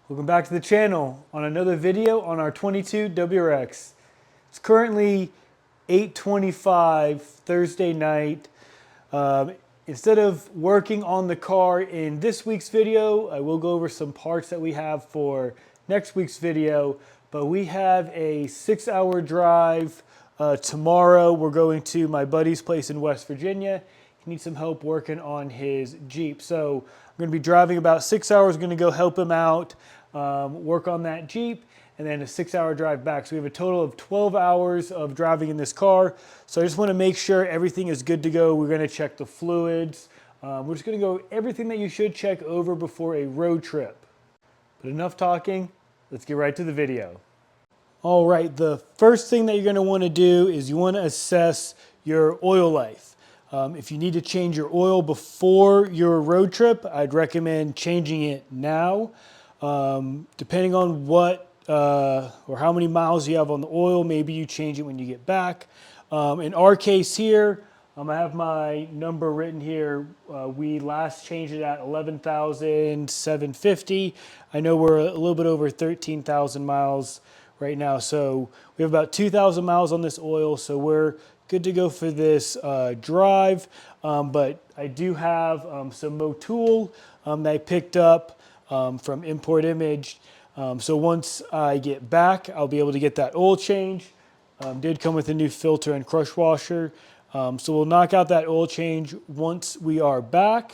Welcome back to the channel on another video on our 22 WRX. It's currently 8:25 Thursday night. Instead of working on the car in this week's video, I will go over some parts that we have for next week's video, but we have a 6-hour drive tomorrow. We're going to my buddy's place in West Virginia. He needs some help working on his Jeep. So I'm going to be driving about 6 hours, going to go help him out. Work on that Jeep, and then a 6-hour drive back. So we have a total of 12 hours of driving in this car. So I just want to make sure everything is good to go. We're going to check the fluids. We're just going to go everything that you should check over before a road trip. But enough talking, let's get right to the video. All right, the first thing that you're going to want to do is you want to assess your oil life. If you need to change your oil before your road trip, I'd recommend changing it now. Depending on what or how many miles you have on the oil, maybe you change it when you get back. In our case here, I have my number written here. We last changed it at 11,750. I know we're a little bit over 13,000 miles right now, so we have about 2,000 miles on this oil, so we're good to go for this drive. But I do have some Motul that I picked up from Import Image. So once I get back, I'll be able to get that oil change. Did come with a new filter and crush washer. So we'll knock out that oil change once we are back.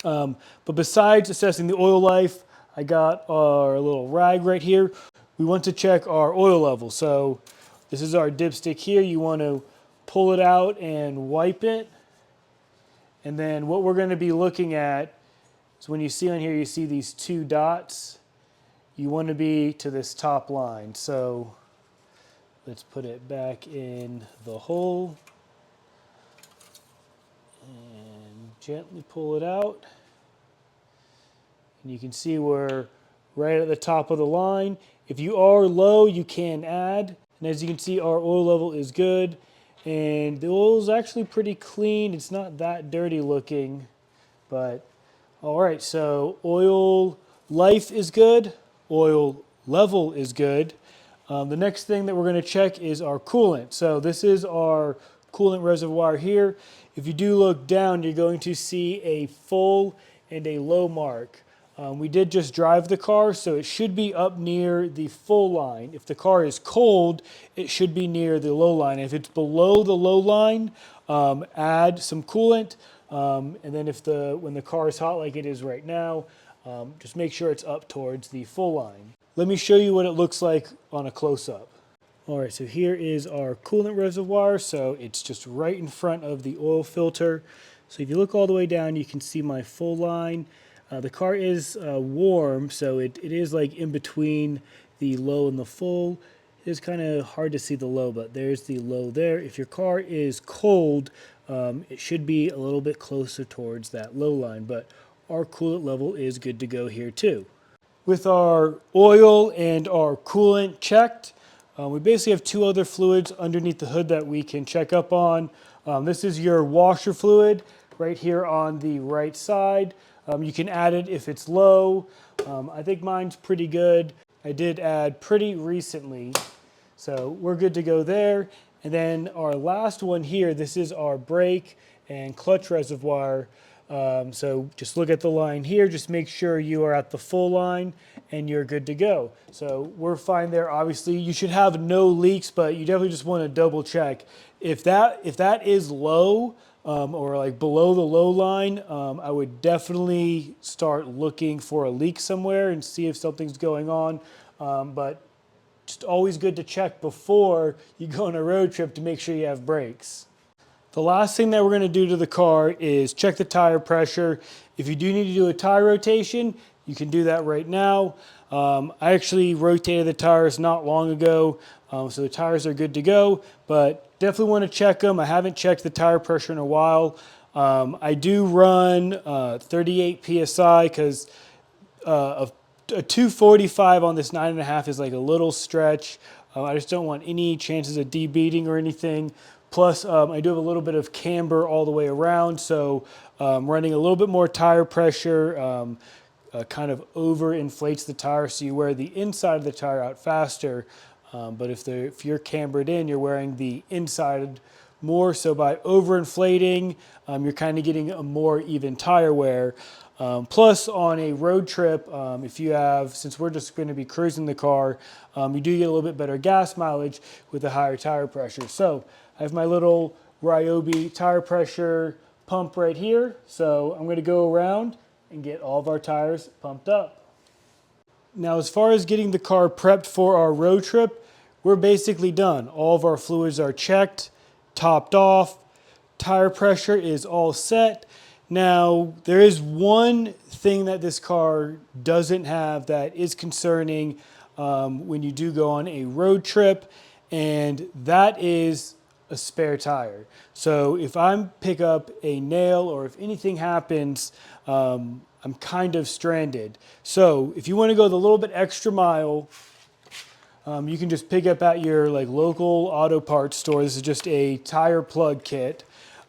But besides assessing the oil life, I got our little rag right here. We want to check our oil level. So this is our dipstick here. You want to pull it out and wipe it. And then what we're going to be looking at, so when you see on here, you see these two dots. You want to be to this top line. So let's put it back in the hole and gently pull it out. And you can see we're right at the top of the line. If you are low, you can add. And as you can see, our oil level is good. And the oil is actually pretty clean. It's not that dirty looking, but all right, so oil life is good, oil level is good. The next thing that we're going to check is our coolant. So this is our coolant reservoir here. If you do look down, you're going to see a full and a low mark. We did just drive the car, so it should be up near the full line. If the car is cold, it should be near the low line. If it's below the low line, add some coolant. And then when the car is hot like it is right now, just make sure it's up towards the full line. Let me show you what it looks like on a close-up. All right, so here is our coolant reservoir. So it's just right in front of the oil filter. So if you look all the way down, you can see my full line. The car is warm, so it is like in between the low and the full. It's kind of hard to see the low, but there's the low there. If your car is cold, it should be a little bit closer towards that low line, but our coolant level is good to go here too. With our oil and our coolant checked, we basically have two other fluids underneath the hood that we can check up on. This is your washer fluid right here on the right side. You can add it if it's low. I think mine's pretty good. I did add pretty recently, so we're good to go there. And then our last one here, this is our brake and clutch reservoir. So just look at the line here, just make sure you are at the full line and you're good to go. So we're fine there. Obviously you should have no leaks, but you definitely just want to double check. If that is low, or like below the low line, I would definitely start looking for a leak somewhere and see if something's going on. But just always good to check before you go on a road trip to make sure you have brakes. The last thing that we're going to do to the car is check the tire pressure. If you do need to do a tire rotation, you can do that right now. I actually rotated the tires not long ago, so the tires are good to go, but definitely want to check them. I haven't checked the tire pressure in a while. I do run 38 PSI because a 245 on this 9.5 is like a little stretch. I just don't want any chances of debeating or anything. Plus, I do have a little bit of camber all the way around, so running a little bit more tire pressure kind of overinflates the tire, so you wear the inside of the tire out faster. But if you're cambered in, you're wearing the inside more. So by overinflating, you're kind of getting a more even tire wear. Plus, on a road trip, if you have, since we're just going to be cruising the car, you do get a little bit better gas mileage with a higher tire pressure. So I have my little Ryobi tire pressure pump right here. So I'm going to go around and get all of our tires pumped up. Now, as far as getting the car prepped for our road trip, we're basically done. All of our fluids are checked, topped off, tire pressure is all set. Now, there is one thing that this car doesn't have that is concerning when you do go on a road trip, and that is a spare tire. So if I pick up a nail or if anything happens, I'm kind of stranded. So if you want to go the little bit extra mile, you can just pick up at your local auto parts store. This is just a tire plug kit.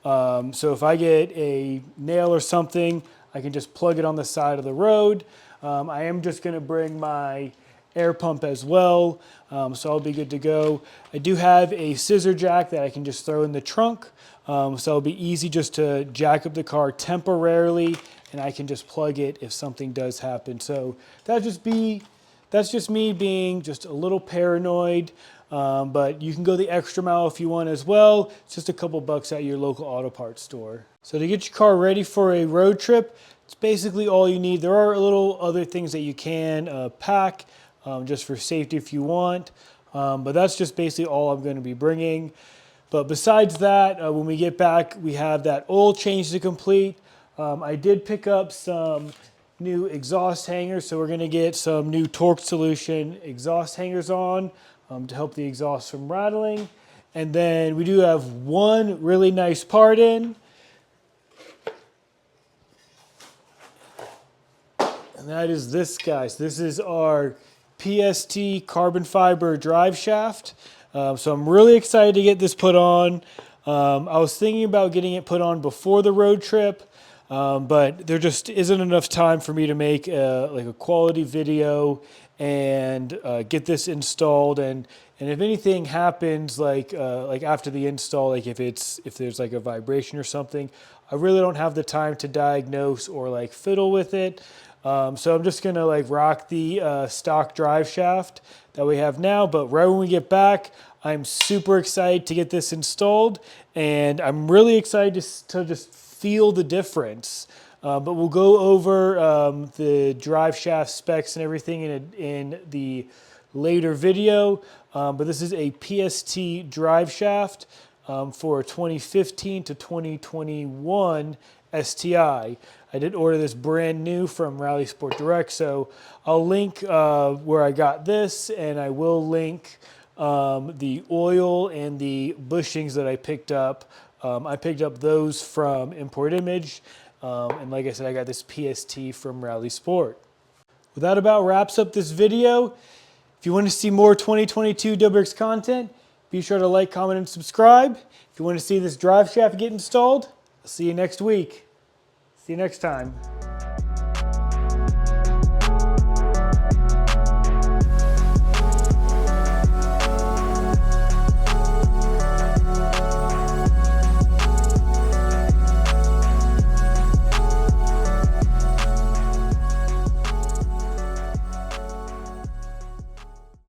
So if I get a nail or something, I can just plug it on the side of the road. I am just going to bring my air pump as well, so I'll be good to go. I do have a scissor jack that I can just throw in the trunk, so it'll be easy just to jack up the car temporarily, and I can just plug it if something does happen. So that's just me being just a little paranoid, but you can go the extra mile if you want as well. It's just a couple bucks at your local auto parts store. So to get your car ready for a road trip, it's basically all you need. There are little other things that you can pack just for safety if you want, but that's just basically all I'm going to be bringing. But besides that, when we get back, we have that oil change to complete. I did pick up some new exhaust hangers, so we're going to get some new torque solution exhaust hangers on to help the exhaust from rattling. And then we do have one really nice part in, and that is this, guys. This is our PST Carbon Fiber Driveshaft. So I'm really excited to get this put on. I was thinking about getting it put on before the road trip, but there just isn't enough time for me to make a quality video and get this installed. And if anything happens, like after the install, if there's a vibration or something, I really don't have the time to diagnose or fiddle with it. So I'm just gonna rock the stock drive shaft that we have now. But right when we get back, I'm super excited to get this installed, and I'm really excited to just feel the difference. But we'll go over the drive shaft specs and everything in the later video. But this is a PST drive shaft for 2015 to 2021 STI. I did order this brand new from Rally Sport Direct, so I'll link where I got this, and I will link the oil and the bushings that I picked up. I picked up those from Import Image, and like I said, I got this PST from Rally Sport. Well, that about wraps up this video. If you want to see more 2022 WRX content, be sure to like, comment, and subscribe. If you want to see this drive shaft get installed, I'll see you next week. See you next time.